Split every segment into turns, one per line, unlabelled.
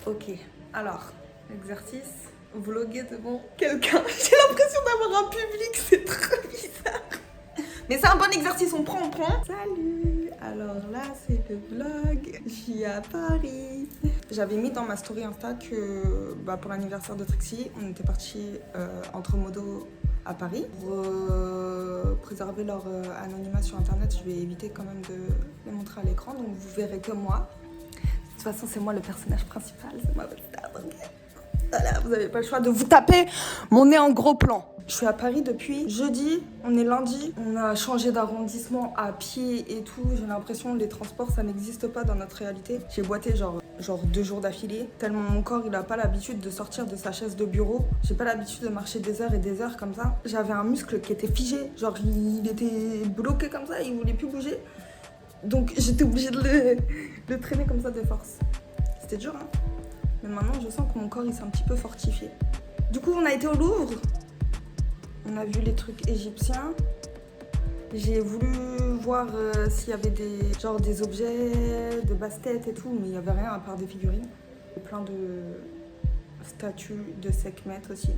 Ok, alors, exercice, vloguer devant quelqu'un. J'ai l'impression d'avoir un public, c'est trop bizarre. Mais c'est un bon exercice, on prend. Salut. Alors là, c'est le vlog. Je suis à Paris. J'avais mis dans ma story Insta que pour l'anniversaire de Trixie, on était partis entre modos à Paris. Pour préserver leur anonymat sur internet, je vais éviter quand même de les montrer à l'écran, donc vous verrez que moi. De toute façon, c'est moi le personnage principal, c'est moi votre star. Voilà, vous n'avez pas le choix de vous taper mon nez en gros plan. Je suis à Paris depuis jeudi, on est lundi. On a changé d'arrondissement à pied et tout. J'ai l'impression que les transports, ça n'existe pas dans notre réalité. J'ai boité genre 2 jours d'affilée, tellement mon corps, il a pas l'habitude de sortir de sa chaise de bureau. J'ai pas l'habitude de marcher des heures et des heures comme ça. J'avais un muscle qui était figé, genre il était bloqué comme ça, il voulait plus bouger. Donc j'étais obligée de le traîner comme ça de force. C'était dur, hein. Mais maintenant, je sens que mon corps, il s'est un petit peu fortifié. Du coup, on a été au Louvre. On a vu les trucs égyptiens. J'ai voulu voir s'il y avait des objets de basse-tête et tout, mais il n'y avait rien à part des figurines. Plein de statues de Sekhmet aussi.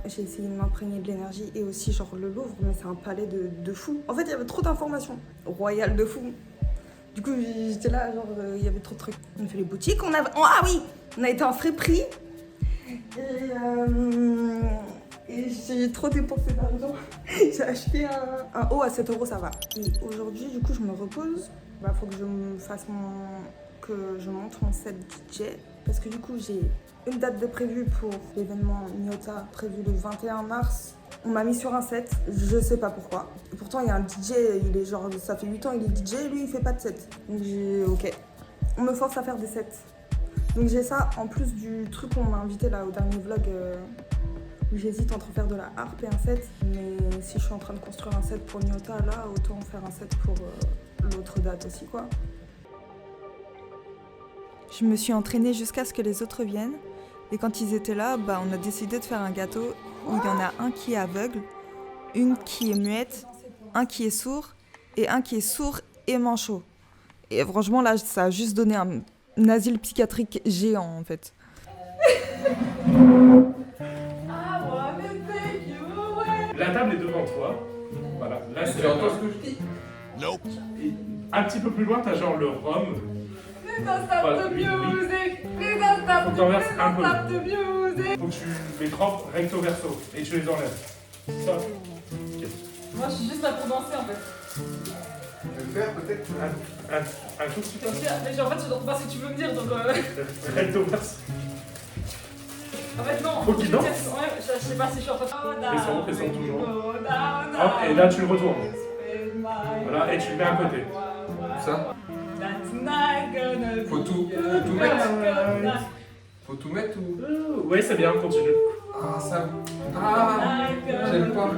J'ai essayé de m'imprégner de l'énergie et aussi genre le Louvre, mais c'est un palais de fou. En fait, il y avait trop d'informations. Royal de fou. Du coup, j'étais là, genre, il y avait trop de trucs. On a fait les boutiques, ah oui, on a été en friperie. Et j'ai trop dépensé d'argent. J'ai acheté un haut à 7 €, ça va. Et aujourd'hui, du coup, je me repose. Faut que je me fasse que je monte mon set DJ. Parce que du coup, j'ai une date de prévu pour l'événement Nyota, prévu le 21 mars. On m'a mis sur un set, je sais pas pourquoi. Et pourtant, il y a un DJ, il est genre, ça fait 8 ans, il est DJ, lui, il fait pas de set. Donc j'ai, ok. On me force à faire des sets. Donc j'ai ça, en plus du truc qu'on m'a invité là au dernier vlog, où j'hésite entre faire de la harpe et un set. Mais si je suis en train de construire un set pour Nyota, là, autant faire un set pour l'autre date aussi, quoi. Je me suis entraînée jusqu'à ce que les autres viennent. Et quand ils étaient là, on a décidé de faire un gâteau où il y en a un qui est aveugle, une qui est muette, un qui est sourd et un qui est sourd et manchot. Et franchement, là, ça a juste donné un asile psychiatrique géant, en fait.
La table est devant toi. Voilà. Là, c'est la table.
Ce que je dis.
Nope.
Et un petit peu plus loin, t'as genre le rhum.
Please don't stop the music. Please don't stop
Faut que t'enverses un peu.
the music.
Faut que tu les trempes recto verso et tu les enlèves. Ça.
Moi, je suis juste là pour danser en fait.
Tu veux faire peut-être
Un tout petit peu.
Mais en fait, je ne sais pas ce que tu veux me dire donc.
Recto verso.
En fait, non.
Faut qu'il danse.
Ouais, je sais pas si je suis en train de.
Fais son toujours. Hop, et là tu le retournes. Voilà, et tu le mets à côté.
ça. Faut tout mettre. Faut tout mettre ou.
Ouais, c'est bien, continue.
Ah, ça. Ah, j'aime pas.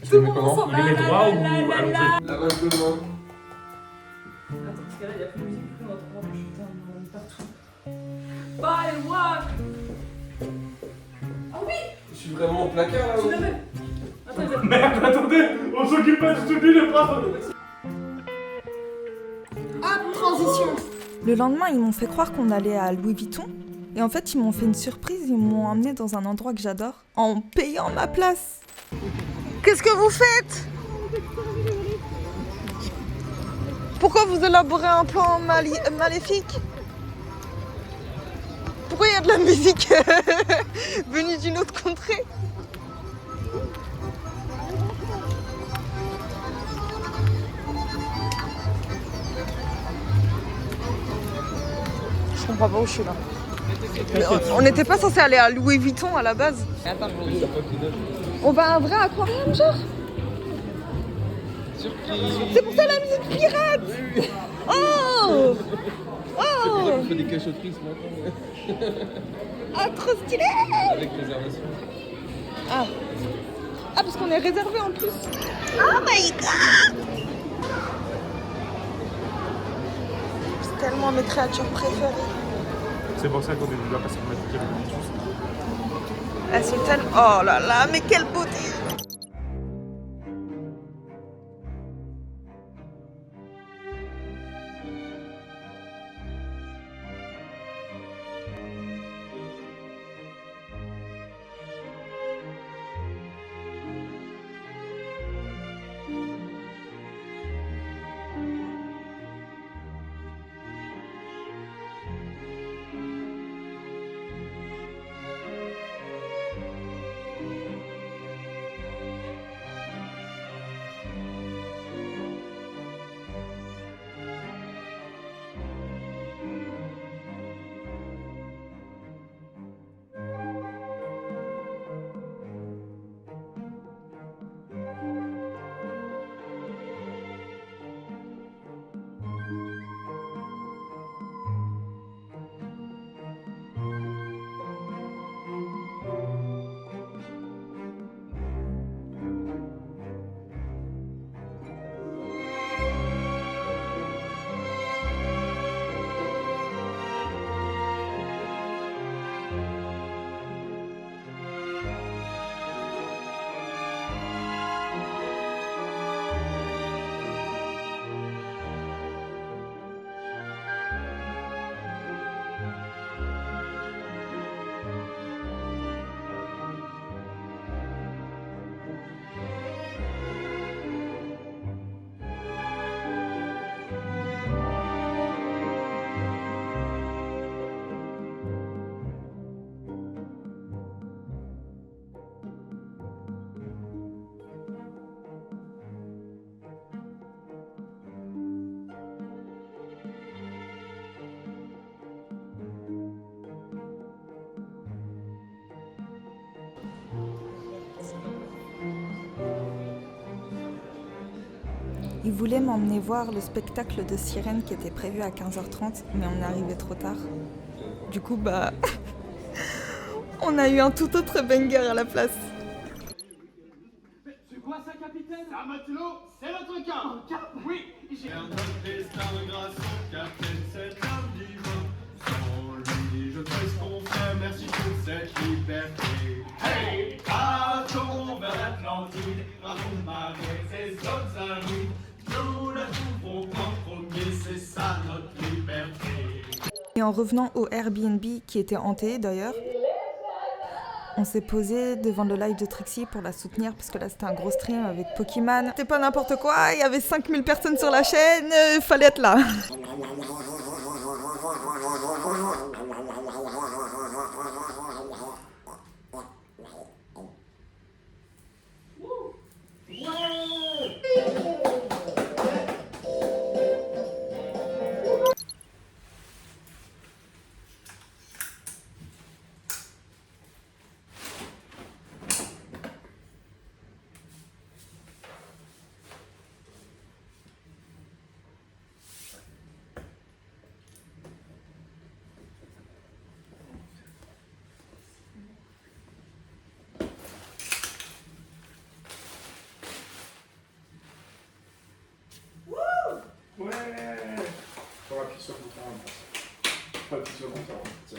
Je le mets comment?
Il les met droit ou allongé?
La vache de main.
Attends, parce que là, il n'y a plus de musique, plus on va trop putain, on est partout. Bye, walk. Ah oui.
Je suis vraiment au placard là.
Tu l'avais. Attends,
Merde, attendez, on s'occupe pas du tout le bras.
Ah, transition. Le lendemain, ils m'ont fait croire qu'on allait à Louis Vuitton. Et en fait, ils m'ont fait une surprise, ils m'ont emmené dans un endroit que j'adore, en payant ma place. Qu'est-ce que vous faites? Pourquoi vous élaborez un plan maléfique? Pourquoi il y a de la musique venue d'une autre contrée? Je comprends pas où je suis là. Mais on n'était pas censé aller à Louis Vuitton à la base. On va à un vrai aquarium, genre. C'est pour ça la musique pirate. Oh. Oh.
On fait des cachotteries ce matin.
Ah, trop stylé.
Avec réservation.
Ah, parce qu'on est réservé en plus. Oh my god. C'est tellement mes créatures préférées.
C'est pour ça qu'on ne doit pas se remettre de juste.
Elles sont tellement... Oh là là, mais quelle beauté! Il voulait m'emmener voir le spectacle de sirènes qui était prévu à 15h30, mais on est arrivé trop tard. Du coup, on a eu un tout autre banger à la place.
C'est quoi ça, capitaine? Un matelot, c'est notre cap. Oui, j'ai un destin grâce au capitaine, c'est un divin. Sans lui, je fais ce qu'on fait, merci pour cette liberté. Hey, partons vers l'Atlantide, ramons marée, ces zones arides. Nous la trouverons en premier, c'est ça notre liberté.
Et en revenant au Airbnb, qui était hanté d'ailleurs, on s'est posé devant le live de Trixie pour la soutenir parce que là c'était un gros stream avec Pokémon. C'était pas n'importe quoi, il y avait 5000 personnes sur la chaîne, fallait être là.
Ouais. Faut appuyer sur le bouton. Faut appuyer sur le bouton. Tiens.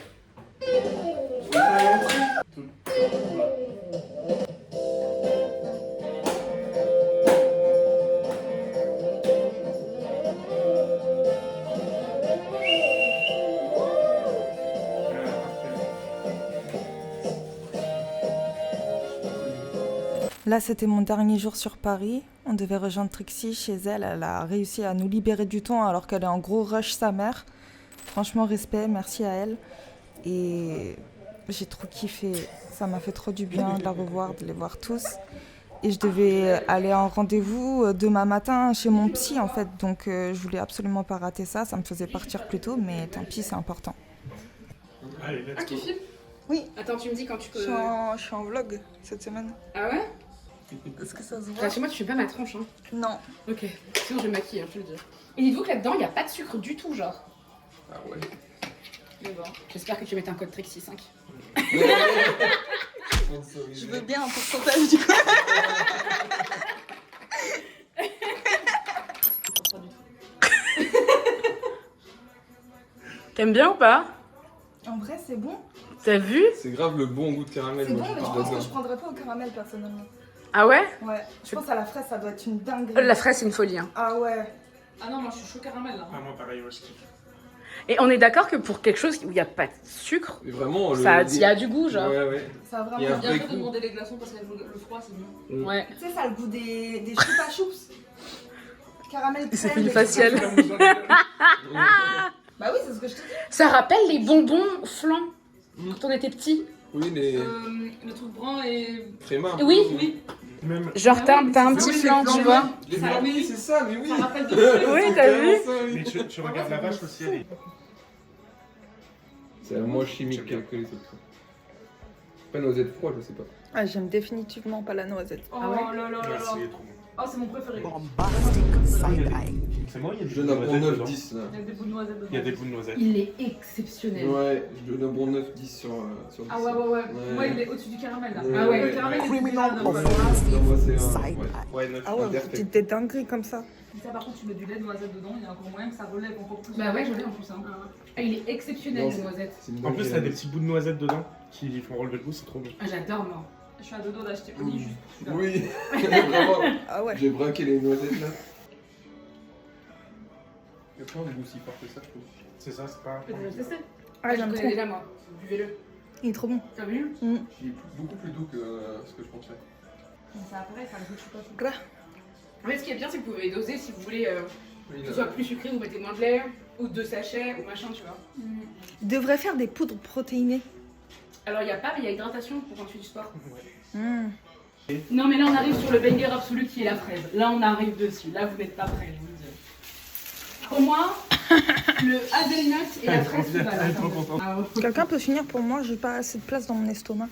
Là, c'était mon dernier jour sur Paris. On devait rejoindre Trixie chez elle. Elle a réussi à nous libérer du temps alors qu'elle est en gros rush sa mère. Franchement, respect, merci à elle. Et j'ai trop kiffé. Ça m'a fait trop du bien de la revoir, de les voir tous. Et je devais aller en rendez-vous demain matin chez mon psy, en fait. Donc, je voulais absolument pas rater ça. Ça me faisait partir plus tôt, mais tant pis, c'est important.
Allez, let's go.
tu filmes?
Oui.
Attends, tu me dis quand tu peux.
Je suis en vlog cette semaine.
Ah ouais?
Est-ce que ça se voit?
Enfin, chez moi, tu fais pas ma tronche, hein.
Non.
Ok. Sinon, je vais me maquiller, hein, je te le dis. Et dites-vous que là-dedans, il n'y a pas de sucre du tout, genre.
Ah ouais.
Mais bon, j'espère que tu mets un code Trixie 5.
Je veux bien un pourcentage du coup.
T'aimes bien ou pas?
En vrai, c'est bon.
T'as vu?
C'est grave le bon goût de caramel.
C'est
moi,
bon, mais je
j'adore.
pense que je prendrais pas au caramel personnellement.
Ah ouais?
Ouais, je pense à la fraise, ça doit être une dinguerie.
La fraise, c'est une folie. Hein.
Ah ouais.
Ah non, moi je suis chaud caramel là.
Ah, moi, pareil aussi.
Et on est d'accord que pour quelque chose où il n'y a pas de sucre,
Mais vraiment,
ça
goût-
y a du goût, genre.
Ouais, ouais.
Ça a
Il y
vraiment.
a un
Bien
vrai
fait de
goût.
demander les glaçons parce que le froid c'est mieux.
Ouais.
Tu sais, ça a le goût des choupa choups. Caramel
Il s'est
crème,
fait une
des
faciale.
choupa choups. Bah oui, c'est ce que je te dis.
Ça rappelle les bonbons flancs quand on était petit.
Oui, les
Le truc brun et.
crémas.
Oui.
Oui,
Même.
Genre t'as un
Ah
petit
oui, les
flan, tu vois.
Les
Ça,
blancs,
oui.
c'est ça, mais oui.
ça rappelle de.
Oui, t'as vu?
Vraiment ça, oui.
Mais tu regardes la vache aussi, elle est.
C'est moins chimique que les autres. Pas noisette froide, je sais pas.
Ah, j'aime définitivement pas la noisette.
Oh
Ah ouais
là là là là.
C'est trop bon.
Oh, c'est mon préféré.
C'est moi, il y a
Je
des
donne un bon 9,
dedans.
10 là.
Il y a des bouts de noisettes dedans.
Il y a des bouts de noisettes.
Il est exceptionnel.
Ouais, je donne un bon 9, 10 sur 10.
Ah ouais, ouais, ouais.
Ouais.
Moi, il est au-dessus du caramel là.
Ouais.
Ah ouais.
Le caramel, il est
Criminal
au-dessus du
Ouais,
caramel.
non, moi c'est un. Ouais.
Ouais, 9.
Ah ouais,
Perfect.
vous dites des dingueries comme ça.
Si ça, par contre, tu mets du lait de noisette dedans, il y a encore moyen que ça relève encore plus.
Bah ouais, j'en ai en plus. Hein. Ah, il est exceptionnel,
Non,
le
c'est-
noisette.
C'est une
En plus,
dinguerie,
t'as des
là.
petits bouts de noisettes dedans qui font relever le goût, c'est trop bon.
Ah, j'adore, moi.
Je suis à deux doigts d'acheter Oli juste pour celui-là.
Oui, vraiment.
Ah ouais.
J'ai braqué les noisettes là. Il y a plein de goûts si fort que ça, je trouve.
C'est ça, c'est pas.
Tu peux déjà tester?
Ah,
je
j'aime
connais
trop.
déjà, moi. Buvez-le.
Il est trop bon.
T'as vu?
Il est beaucoup plus doux que ce que je pensais.
Ça apparaît, ça a le goût de choupa choupa.
Gras.
En fait, ce qui est bien, c'est que vous pouvez doser si vous voulez
Oui,
que
là.
ce soit plus sucré, vous mettez moins de lait, ou 2 sachets, ou machin, tu vois.
Il devrait faire des poudres protéinées.
Alors, il n'y a pas, mais il y a hydratation pour quand tu fais du sport.
Mmh.
Non, mais là, on arrive sur le banger absolu qui est la fraise. Là, on arrive dessus. Là, vous n'êtes pas prêts, je vous le dis. Pour moi, le hazelnut et la fraise, c'est
Elle est trop contente.
Ah ouais.
Quelqu'un peut finir pour moi, j'ai pas assez de place dans mon estomac.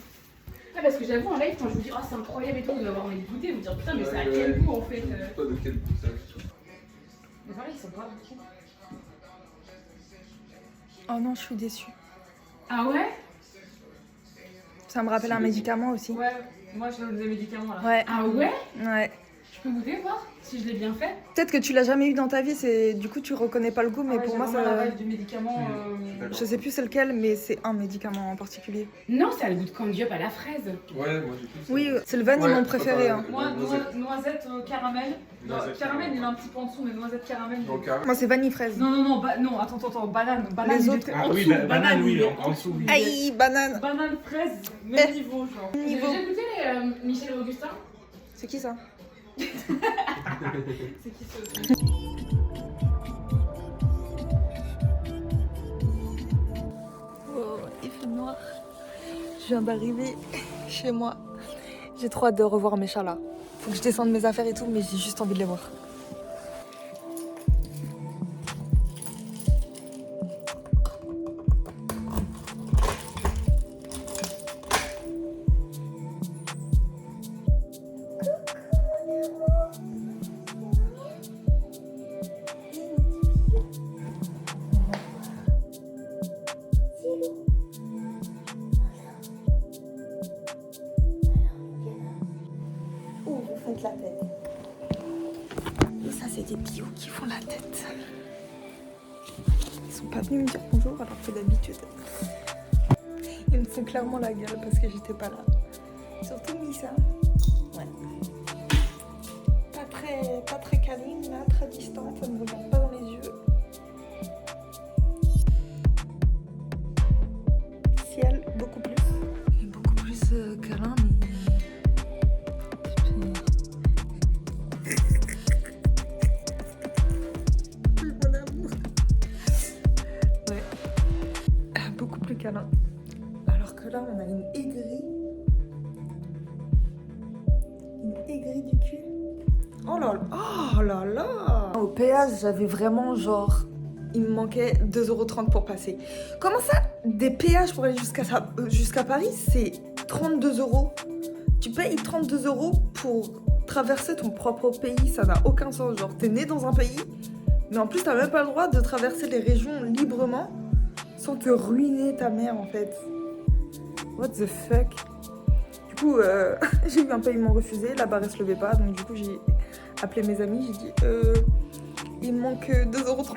Ah, parce que j'avoue, en live, quand je vous dis, oh, c'est incroyable et tout, vous allez avoir envie de goûter, vous dire, putain, mais ça a
Ouais,
quel
ouais.
goût en fait
Je sais pas de quel goût ça.
Mais voilà, ils sont pas beaucoup.
Oh non, je suis déçue.
Ah ouais?
Ça me rappelle un médicament aussi.
Ouais, moi je donne des médicaments là.
Ouais.
Ah ouais?
Ouais.
Je peux goûter, voir si je l'ai bien fait?
Peut-être que tu l'as jamais eu dans ta vie, c'est du coup tu reconnais pas le goût, mais
Ah ouais,
pour
j'ai
moi
vraiment
ça.
la vibe du médicament.
Je sais plus c'est lequel, mais c'est un médicament en particulier.
Non, ça a le goût de candy up à la fraise.
Ouais, moi j'ai plus ça.
Oui, c'est le vanille
Ouais,
mon préféré.
pas
Hein.
pareil.
Moi,
Noisette.
noisette caramel.
Noisette,
Caramel, il est un petit peu en dessous, mais noisette caramel.
Dans le carré.
Moi c'est vanille fraise.
Non, non, non, non, attends, banane. Banane,
Les
il
autres-
était
Ah
en
oui,
dessous.
banane, oui,
il est
en dessous.
il est-
Aïe, banane.
Banane, fraise, même niveau, genre.
Vous avez déjà goûté les Michel et Augustin?
C'est qui ça?
C'est qui ce.
Oh, il fait noir. Je viens d'arriver chez moi. J'ai trop hâte de revoir mes chats là. Faut que je descende mes affaires et tout, mais j'ai juste envie de les voir. Oh, vous faites la tête. Et ça, c'est des bios qui font la tête. Ils sont pas venus me dire bonjour alors que d'habitude. Ils me font clairement la gueule parce que j'étais pas là. Surtout Misa. Ouais. Pas très câline, là, très distante, ça me regarde pas dans les yeux. Ciel, beaucoup plus. Beaucoup plus câlin, mais. Mon amour. Ouais. Beaucoup plus câlin. Alors que là, on a une aigrie. Une aigrie du cul. Oh là là. Oh là là. Au péage, j'avais vraiment genre. Il me manquait 2,30 € pour passer. Comment ça, des péages pour aller jusqu'à Paris, c'est 32 €. Tu payes 32 € pour traverser ton propre pays, ça n'a aucun sens. Genre, t'es né dans un pays, mais en plus, t'as même pas le droit de traverser les régions librement sans te ruiner ta mère, en fait. What the fuck? Du coup, j'ai eu un paiement refusé, la barre elle se levait pas, donc du coup, j'ai appelé mes amis, j'ai dit, il me manque 2,30 €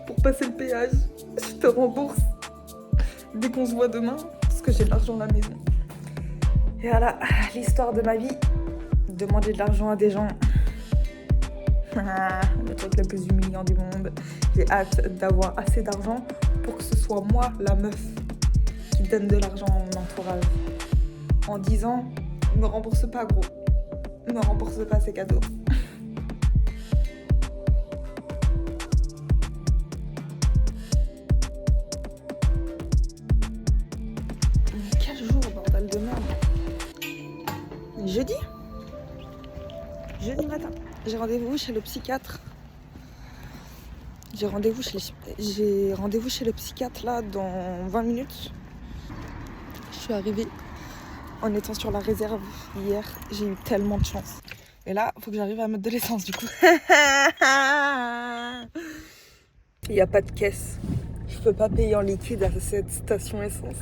pour passer le péage, je te rembourse. dès qu'on se voit demain, parce que j'ai de l'argent à la maison. Et voilà, l'histoire de ma vie. Demander de l'argent à des gens. Le truc le plus humiliant du monde. J'ai hâte d'avoir assez d'argent pour que ce soit moi, la meuf, qui donne de l'argent à mon entourage. En disant, me rembourse pas gros. Me rembourse pas ces cadeaux. Quel jour, bordel de merde. Jeudi matin. J'ai rendez-vous chez le psychiatre. J'ai rendez-vous chez le psychiatre là dans 20 minutes. Je suis arrivée en étant sur la réserve hier. J'ai eu tellement de chance. Et là, il faut que j'arrive à mettre de l'essence du coup. Il n'y a pas de caisse. Je peux pas payer en liquide à cette station essence.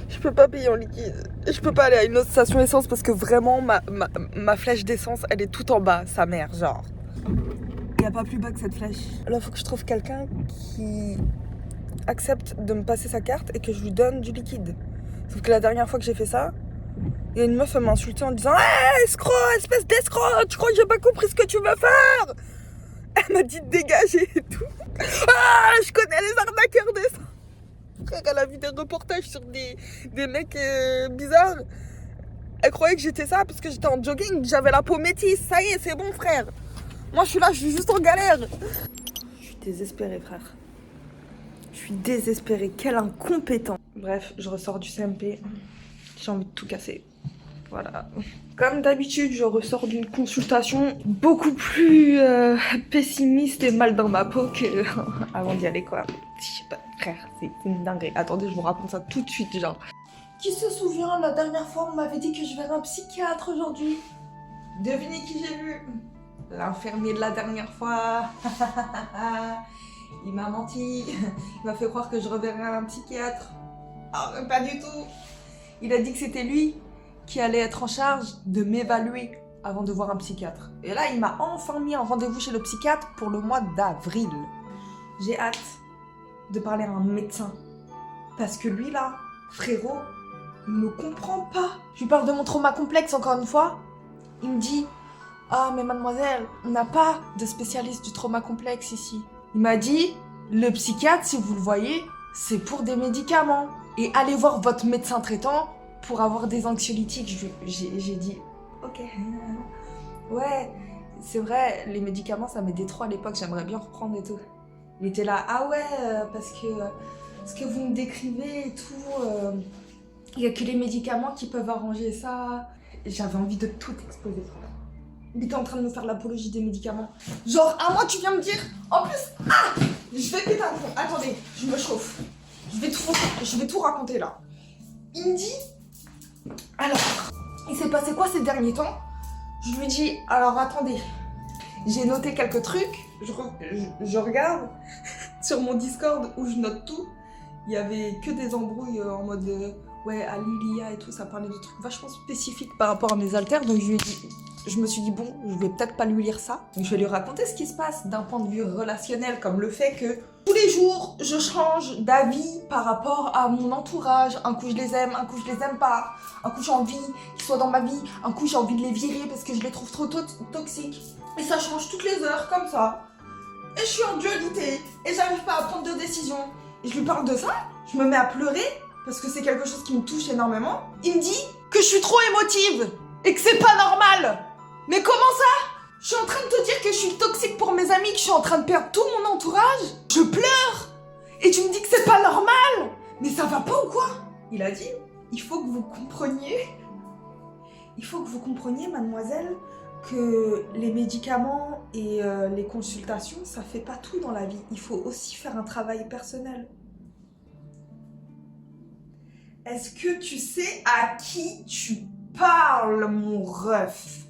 Je peux pas payer en liquide. Je peux pas aller à une autre station essence parce que vraiment ma flèche d'essence elle est tout en bas, sa mère, genre. Il n'y a pas plus bas que cette flèche. Là, il faut que je trouve quelqu'un qui accepte de me passer sa carte et que je lui donne du liquide. Sauf que la dernière fois que j'ai fait ça, il y a une meuf, elle m'a insulté en disant « Hey, escroc, espèce d'escroc, tu crois que j'ai pas compris ce que tu veux faire ?» Elle m'a dit de dégager et tout. Ah, je connais les arnaqueurs d'essence. Frère, elle a vu des reportages sur des mecs bizarres. Elle croyait que j'étais ça parce que j'étais en jogging, j'avais la peau métisse. Ça y est, c'est bon, frère. Moi, je suis là, je suis juste en galère. Je suis désespérée, frère. Je suis désespérée. Quel incompétent. Bref, je ressors du CMP. J'ai envie de tout casser. Voilà. Comme d'habitude, je ressors d'une consultation beaucoup plus pessimiste et mal dans ma peau qu'avant d'y aller, quoi. Je sais pas, frère, c'est une dinguerie. Attendez, je vous raconte ça tout de suite, genre. Qui se souvient, la dernière fois, on m'avait dit que je verrais un psychiatre aujourd'hui. Devinez qui j'ai vu? L'infirmier de la dernière fois. Il m'a menti. Il m'a fait croire que je reverrais un psychiatre. Ah, pas du tout. Il a dit que c'était lui qui allait être en charge de m'évaluer avant de voir un psychiatre. Et là, il m'a enfin mis un rendez-vous chez le psychiatre pour le mois d'avril. J'ai hâte de parler à un médecin. Parce que lui, là, frérot, il ne comprend pas. Je lui parle de mon trauma complexe, encore une fois. Il me dit « Ah, mais mademoiselle, on n'a pas de spécialiste du trauma complexe ici. » Il m'a dit « Le psychiatre, si vous le voyez, c'est pour des médicaments. Et allez voir votre médecin traitant pour avoir des anxiolytiques. » J'ai dit « Ok, ouais, c'est vrai, les médicaments, ça m'aidait trop à l'époque, j'aimerais bien reprendre et tout. » Il était là « Ah ouais, parce que ce que vous me décrivez et tout, il n'y a que les médicaments qui peuvent arranger ça. » J'avais envie de tout exploser. Il était en train de me faire l'apologie des médicaments. Genre, à moi, tu viens me dire, en plus, ah, je vais péter un plomb. Attendez, je me chauffe. Je vais tout raconter là. Il me dit, alors, il s'est passé quoi ces derniers temps? Je lui dis, alors attendez, j'ai noté quelques trucs. Je regarde sur mon Discord où je note tout. Il y avait que des embrouilles en mode ouais, à Lilia et tout, ça parlait de trucs vachement spécifiques par rapport à mes haltères. Donc je me suis dit bon, je vais peut-être pas lui lire ça. Donc je vais lui raconter ce qui se passe d'un point de vue relationnel, comme le fait que tous les jours, je change d'avis par rapport à mon entourage. Un coup je les aime, un coup je les aime pas. Un coup j'ai envie qu'ils soient dans ma vie, un coup j'ai envie de les virer parce que je les trouve trop toxiques. Et ça change toutes les heures, comme ça. Et je suis en dualité, et j'arrive pas à prendre de décision. Et je lui parle de ça, je me mets à pleurer, parce que c'est quelque chose qui me touche énormément. Il me dit que je suis trop émotive, et que c'est pas normal. Mais comment ça? Je suis en train de te dire que je suis toxique pour mes amis, que je suis en train de perdre tout mon entourage. Je pleure. Et tu me dis que c'est pas normal. Mais ça va pas ou quoi? Il a dit, il faut que vous compreniez, mademoiselle, que les médicaments et les consultations, ça fait pas tout dans la vie. Il faut aussi faire un travail personnel. Est-ce que tu sais à qui tu parles, mon ref?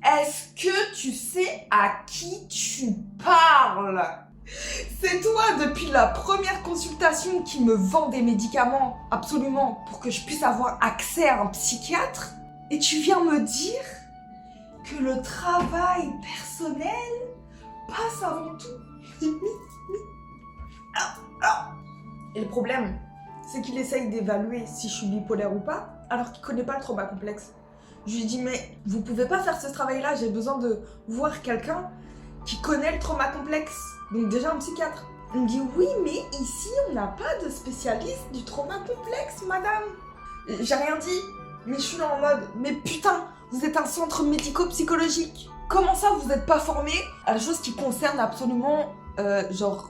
Est-ce que tu sais à qui tu parles? C'est toi, depuis la première consultation, qui me vend des médicaments, absolument, pour que je puisse avoir accès à un psychiatre. Et tu viens me dire que le travail personnel passe avant tout. Alors, Et le problème, c'est qu'il essaye d'évaluer si je suis bipolaire ou pas, alors qu'il connaît pas le trauma complexe. Je lui dis, mais vous pouvez pas faire ce travail-là, j'ai besoin de voir quelqu'un qui connaît le trauma complexe. Donc déjà un psychiatre. Il me dit, oui, mais ici, on n'a pas de spécialiste du trauma complexe, madame. J'ai rien dit, mais je suis là en mode, mais putain, vous êtes un centre médico-psychologique. Comment ça, vous n'êtes pas formé à la chose qui concerne absolument, genre,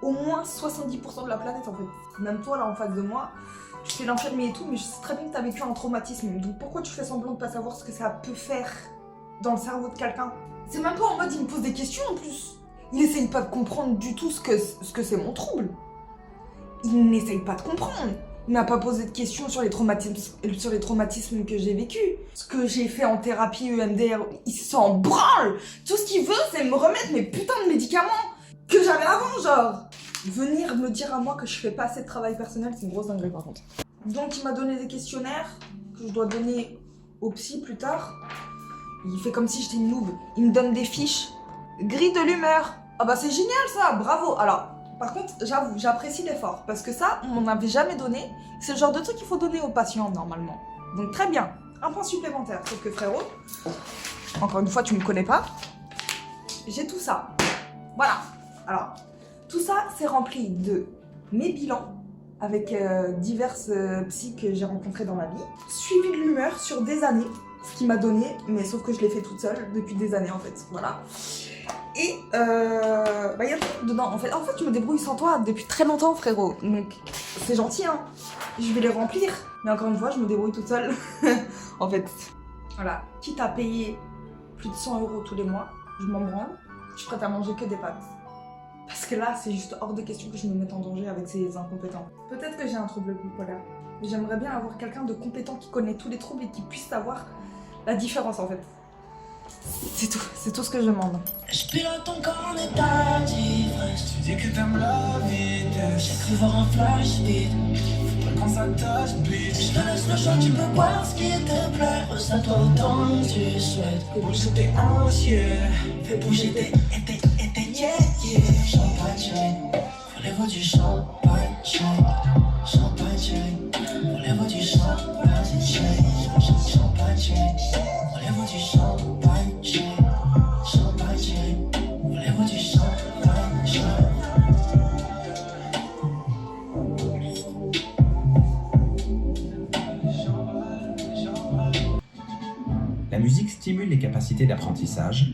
au moins 70% de la planète, en fait. Même toi, là, en face de moi, tu fais l'infirmier et tout, mais je sais très bien que tu as vécu un traumatisme. Donc pourquoi tu fais semblant de pas savoir ce que ça peut faire dans le cerveau de quelqu'un? C'est même pas en mode, il me pose des questions, en plus. Il essaye pas de comprendre du tout ce que c'est mon trouble. Il n'essaye pas de comprendre. Il m'a pas posé de questions sur les traumatismes que j'ai vécus. Ce que j'ai fait en thérapie EMDR, il s'en branle. Tout ce qu'il veut, c'est me remettre mes putains de médicaments que j'avais avant, genre. Venir me dire à moi que je fais pas assez de travail personnel, c'est une grosse dinguerie par contre. Donc il m'a donné des questionnaires que je dois donner au psy plus tard. Il fait comme si j'étais une noob. Il me donne des fiches. Grille de l'humeur. Ah bah c'est génial ça, bravo. Alors, par contre, j'avoue, j'apprécie l'effort. Parce que ça, on m'en avait jamais donné. C'est le genre de truc qu'il faut donner aux patients normalement. Donc très bien, un point supplémentaire. Sauf que frérot, encore une fois, tu me connais pas. J'ai tout ça. Voilà. Alors, tout ça, c'est rempli de mes bilans avec diverses psys que j'ai rencontrées dans ma vie. Suivi de l'humeur sur des années. Ce qui m'a donné, mais sauf que je l'ai fait toute seule depuis des années en fait, voilà. Et y a tout dedans en fait. En fait, je me débrouille sans toi depuis très longtemps, frérot. Donc c'est gentil, hein. Je vais les remplir. Mais encore une fois, je me débrouille toute seule. En fait, voilà. Quitte à payer plus de 100 € tous les mois, je m'en branle. Je suis prête à manger que des pâtes. Parce que là, c'est juste hors de question que je me mette en danger avec ces incompétents. Peut-être que j'ai un trouble bipolaire. Mais j'aimerais bien avoir quelqu'un de compétent qui connaît tous les troubles et qui puisse savoir la différence en fait. C'est tout ce que je demande.
Je pilote ton corps en état d'ivresse. Tu dis que t'aimes la vitesse. J'ai cru voir un flash vide. Faut pas quand ça touche, bitch. Je te laisse le choix, tu peux boire ce qui te plaît. Ressens-toi autant que tu souhaites. Fais bouger tes anxieux. Fais bouger tes yeah, yeah. Champagne chain. Voulez-vous du champagne chain? Champagne chain. Voulez-vous du champagne chain? Champagne chain. Voulez-vous du champagne chain? Champagne chain. Voulez-vous du champagne chain?
La musique stimule les capacités d'apprentissage,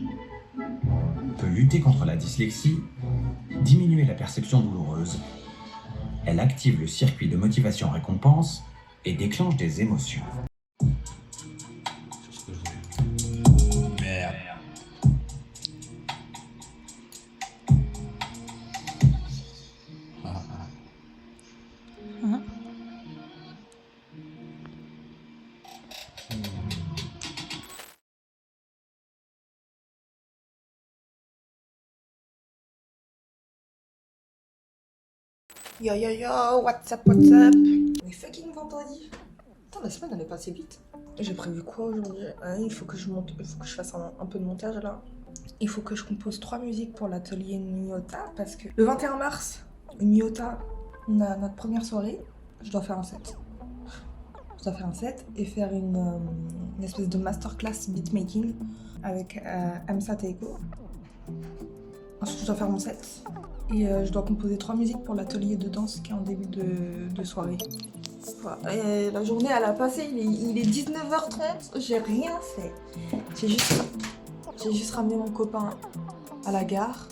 peut lutter contre la dyslexie, diminuer la perception douloureuse. Elle active le circuit de motivation-récompense et déclenche des émotions.
Merde.
Yo yo yo, what's up, what's up? On est fucking vendredi. Putain, la semaine elle est passée vite. J'ai prévu quoi aujourd'hui? Il faut que je monte, il faut que je fasse un peu de montage là. Il faut que je compose 3 musiques pour l'atelier Nyota parce que le 21 mars, Nyota, on a notre première soirée. Je dois faire un set. Je dois faire un set et faire une espèce de masterclass beatmaking avec Amsa Teiko. Ensuite, je dois faire mon set. Et je dois composer 3 musiques pour l'atelier de danse qui est en début de soirée. Voilà. Et la journée elle a passé, il est 19h30, j'ai rien fait. J'ai juste ramené mon copain à la gare.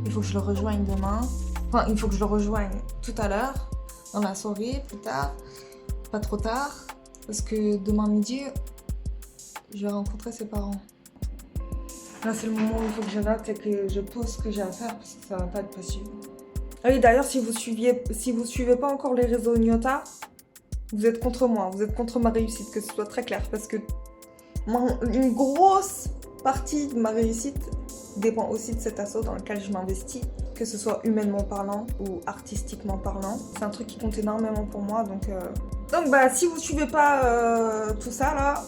Il faut que je le rejoigne demain. Enfin, il faut que je le rejoigne tout à l'heure, dans la soirée, plus tard. Pas trop tard, parce que demain midi, je vais rencontrer ses parents. Là, c'est le moment où il faut que je note et que je pose ce que j'ai à faire parce que ça va pas être possible. Ah oui, d'ailleurs, si vous suivez pas encore les réseaux Nyota, vous êtes contre moi, vous êtes contre ma réussite, que ce soit très clair, parce que une grosse partie de ma réussite dépend aussi de cet assaut dans lequel je m'investis, que ce soit humainement parlant ou artistiquement parlant. C'est un truc qui compte énormément pour moi, donc bah si vous suivez pas tout ça là,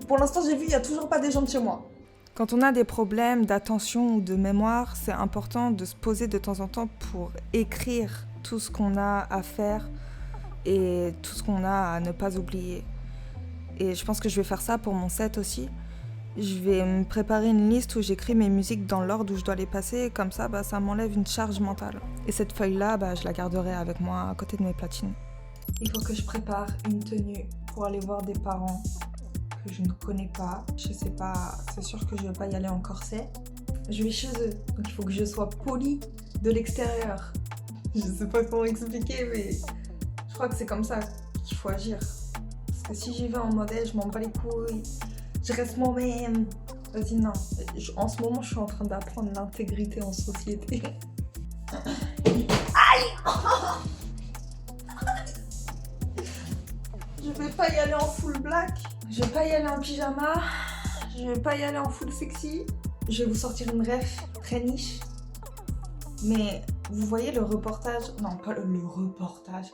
pour l'instant j'ai vu, il y a toujours pas des gens de chez moi. Quand on a des problèmes d'attention ou de mémoire, c'est important de se poser de temps en temps pour écrire tout ce qu'on a à faire et tout ce qu'on a à ne pas oublier. Et je pense que je vais faire ça pour mon set aussi. Je vais me préparer une liste où j'écris mes musiques dans l'ordre où je dois les passer. Comme ça, ça m'enlève une charge mentale. Et cette feuille-là, je la garderai avec moi à côté de mes platines. Il faut que je prépare une tenue pour aller voir des parents que je ne connais pas. Je sais pas, c'est sûr que je vais pas y aller en corset. Je vais chez eux, donc il faut que je sois polie de l'extérieur. Je sais pas comment expliquer, mais je crois que c'est comme ça qu'il faut agir. Parce que si j'y vais en mode je m'en bats les couilles, je reste moi-même. Vas-y, non. En ce moment, je suis en train d'apprendre l'intégrité en société. Aïe! Je vais pas y aller en full black. Je vais pas y aller en pyjama. Je vais pas y aller en full sexy. Je vais vous sortir une ref très niche. Mais vous voyez le reportage... Non, pas le reportage.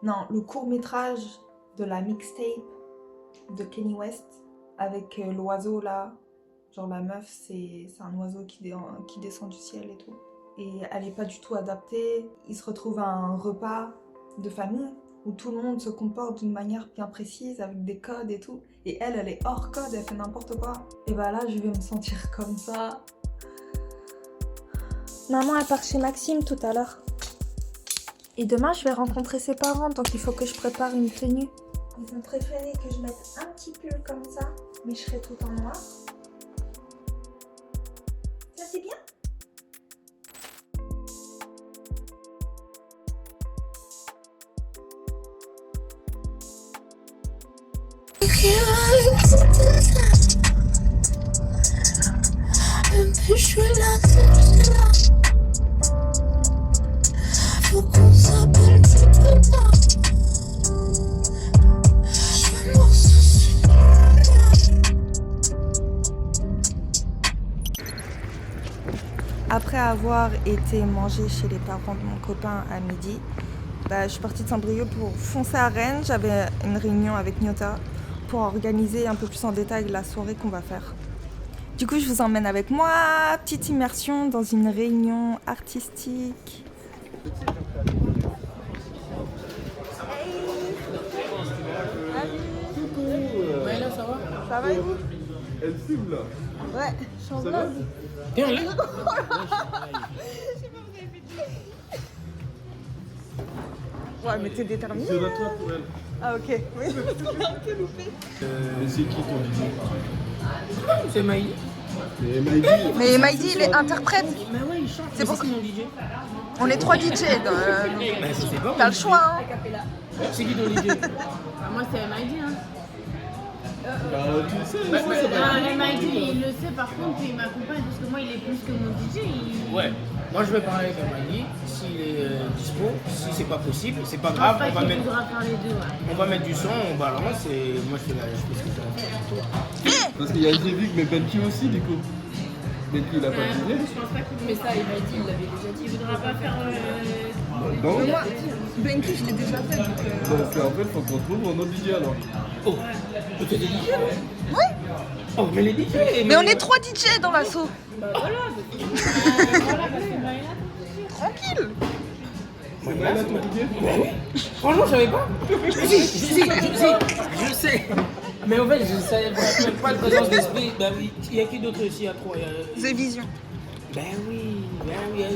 Non, le court-métrage de la mixtape de Kanye West avec l'oiseau là. Genre la meuf, c'est un oiseau qui descend du ciel et tout. Et elle est pas du tout adaptée. Il se retrouve à un repas de famille où tout le monde se comporte d'une manière bien précise, avec des codes et tout. Et elle est hors code, elle fait n'importe quoi. Et là, je vais me sentir comme ça. Maman, elle part chez Maxime tout à l'heure. Et demain, je vais rencontrer ses parents, donc il faut que je prépare une tenue. Ils ont préféré que je mette un petit pull comme ça, mais je serai tout en noir. Ça, c'est bien?
Je suis là. Faut qu'on s'appelle maintenant. Je m'en soucie.
Après avoir été manger chez les parents de mon copain à midi, je suis partie de Saint-Brieuc pour foncer à Rennes. J'avais une réunion avec Nyota pour organiser un peu plus en détail la soirée qu'on va faire. Du coup, je vous emmène avec moi, petite immersion dans une réunion artistique.
Ouais, là, ça va?
Ça va et vous?
Elle filme là.
Ouais, je suis en vlog.
T'es en live?
Ouais, mais t'es déterminée.
C'est la toi pour elle.
Ah ok, oui, c'est un peu loupé.
Et c'est qui ton DJ?
C'est Maïdi.
Et Maïdi.
Mais Maïdi, il est interprète.
Mais ouais, il chante.
C'est pour ça.
Mon DJ.
On est 3 DJ.
Mais c'est pas
T'as le choix, hein.
C'est qui ton DJ?
Moi, c'est Maïdi, hein.
Tu le sais,
Maïdi, il le sait, par contre, il m'accompagne parce que moi, il est plus que mon DJ.
Ouais. Moi, je vais parler avec Maïdi. S'il est dispo, si c'est pas possible, c'est pas
Je
grave.
pense
On
pas
va
qu'il
mettre.
voudra faire les deux, ouais.
On va mettre du son, on balance et moi je fais ce que tu as fait.
Parce qu'il y a Zévic, mais Benki aussi, du coup. Benki, il a pas de
Je
DJ.
pense pas qu'il mais ça, il m'a dit, il l'avait déjà dit. Il voudra pas faire.
Non.
Moi, Benki, je l'ai déjà fait. Donc,
Donc en fait, faut qu'on trouve un autre DJ alors.
Oh, t'es des DJ?
Oui.
Oh, mais les DJ.
Mais on est 3 DJ dans l'assaut.
Bah voilà. Voilà, parce que Maïla.
Tranquille.
C'est Maïla ton DJ?
Oui. Franchement, je savais pas. Si, je sais. Mais en fait, je savais pas de présence d'esprit. Bah oui, il y a qui d'autre ici à 3?
The Vision.
Ben oui,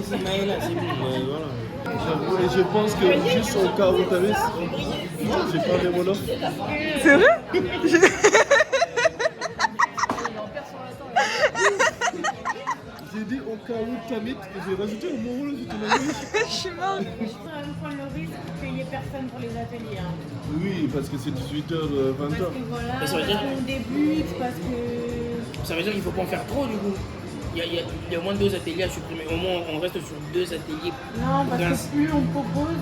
c'est Maëla, c'est bon, voilà.
J'avoue, et je pense que juste au cas où t'avais. Non, j'ai pas les Wolof.
C'est vrai?
J'ai dit au cas où t'habites, j'ai rajouté au mot Wolof, je te l'ai dit.
Je suis morte.
Je vais prendre le risque qu'il n'y ait personne pour les ateliers. Hein.
Oui, parce que c'est 18h, 20h.
Parce que voilà,
Mais ça veut dire-
on débute, parce que.
Ça veut dire qu'il faut pas en faire trop du coup. Il y a au moins 2 ateliers à supprimer. Au moins, on reste sur 2 ateliers.
Non, parce
Dans-
que plus on propose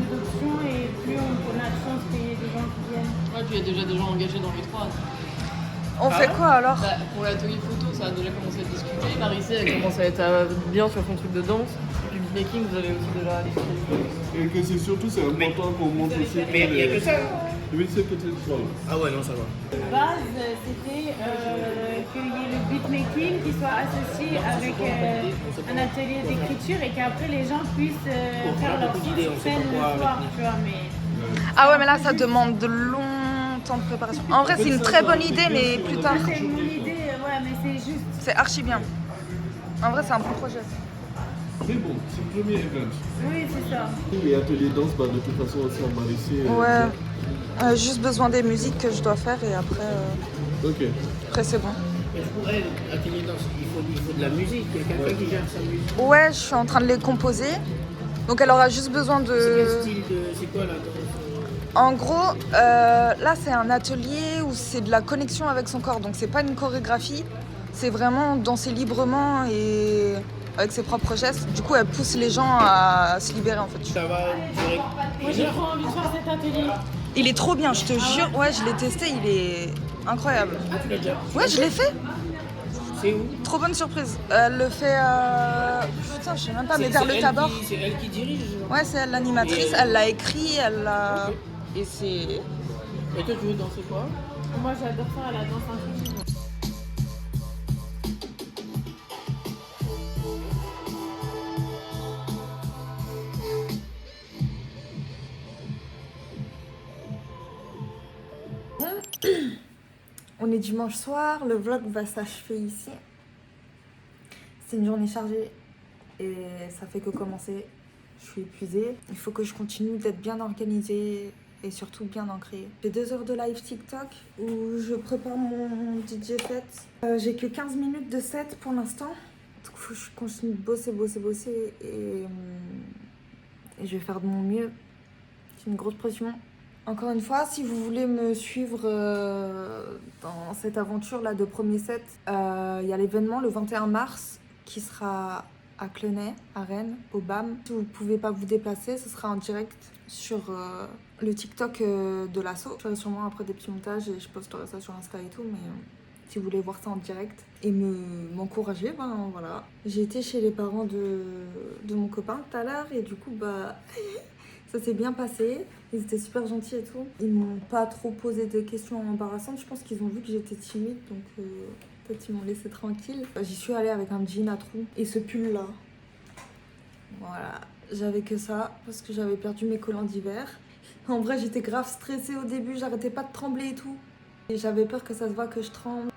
d'options et plus on a de chance qu'il y ait des gens qui viennent.
Ouais, puis il y a déjà des gens engagés dans les 3.
On fait quoi alors?
Bah, pour l'atelier photo, ça a déjà commencé à discuter. Marissé a commencé à être bien sur son truc de danse. Et puis beatmaking, vous avez aussi déjà discuté.
Et que c'est surtout, c'est important qu'on montre aussi.
Mais il y a que ça. Ah ouais, non, ça va.
La base, c'était qu'il y ait le beatmaking qui soit associé avec un atelier d'écriture et qu'après les gens puissent faire leur son sur scène le soir, tu vois, mais...
Ah ouais, mais là, ça demande de longtemps de préparation. En vrai, c'est une très bonne idée, mais plus tard.
C'est mon idée, ouais, mais c'est juste...
C'est archi bien. En vrai, c'est un bon projet.
Mais bon, c'est le premier event.
Oui, c'est ça.
Les ateliers danse, de toute façon, aussi, on va laisser...
Ouais. Juste besoin des musiques que je dois faire et après,
Ok.
après c'est bon.
Mais pour elle, atelier danse, il faut de la musique, il y a quelqu'un qui gère sa musique.
Ouais, je suis en train de les composer. Donc elle aura juste besoin de...
C'est quel style de... C'est quoi la danse?
En gros, là c'est un atelier où c'est de la connexion avec son corps. Donc c'est pas une chorégraphie, c'est vraiment danser librement et avec ses propres gestes. Du coup, elle pousse les gens à se libérer en fait.
Ça va durer...
Moi, j'ai trop envie de faire cet atelier.
Il est trop bien, je te jure. Ouais, je l'ai testé, il est incroyable.
Ah, tu l'as déjà?
Ouais, je l'ai fait.
C'est où?
Trop bonne surprise. Elle le fait... Putain, je sais même pas, mais vers le Tabor.
C'est elle qui dirige?
Ouais, c'est elle l'animatrice. Elle l'a écrit, elle l'a...
Ok.
Et c'est...
Et toi, tu veux danser quoi?
Moi, j'adore faire la danse inclusive.
On est dimanche soir, le vlog va s'achever ici. C'est une journée chargée et ça fait que commencer. Je suis épuisée. Il faut que je continue d'être bien organisée et surtout bien ancrée. J'ai 2 heures de live TikTok où je prépare mon DJ set. J'ai que 15 minutes de set pour l'instant. Donc faut que je continue de bosser et je vais faire de mon mieux. C'est une grosse pression. Encore une fois, si vous voulez me suivre dans cette aventure-là de premier set, il y a l'événement le 21 mars qui sera à Clenay, à Rennes, au BAM. Si vous ne pouvez pas vous déplacer, ce sera en direct sur le TikTok de l'asso. Je ferai sûrement après des petits montages et je posterai ça sur Insta et tout, mais si vous voulez voir ça en direct et m'encourager, ben voilà. J'ai été chez les parents de mon copain tout à l'heure et du coup, bah... Ça s'est bien passé, ils étaient super gentils et tout. Ils m'ont pas trop posé de questions embarrassantes, je pense qu'ils ont vu que j'étais timide, donc peut-être ils m'ont laissé tranquille. J'y suis allée avec un jean à trous et ce pull là. Voilà, j'avais que ça parce que j'avais perdu mes collants d'hiver. En vrai j'étais grave stressée au début, j'arrêtais pas de trembler et tout. Et j'avais peur que ça se voit que je tremble.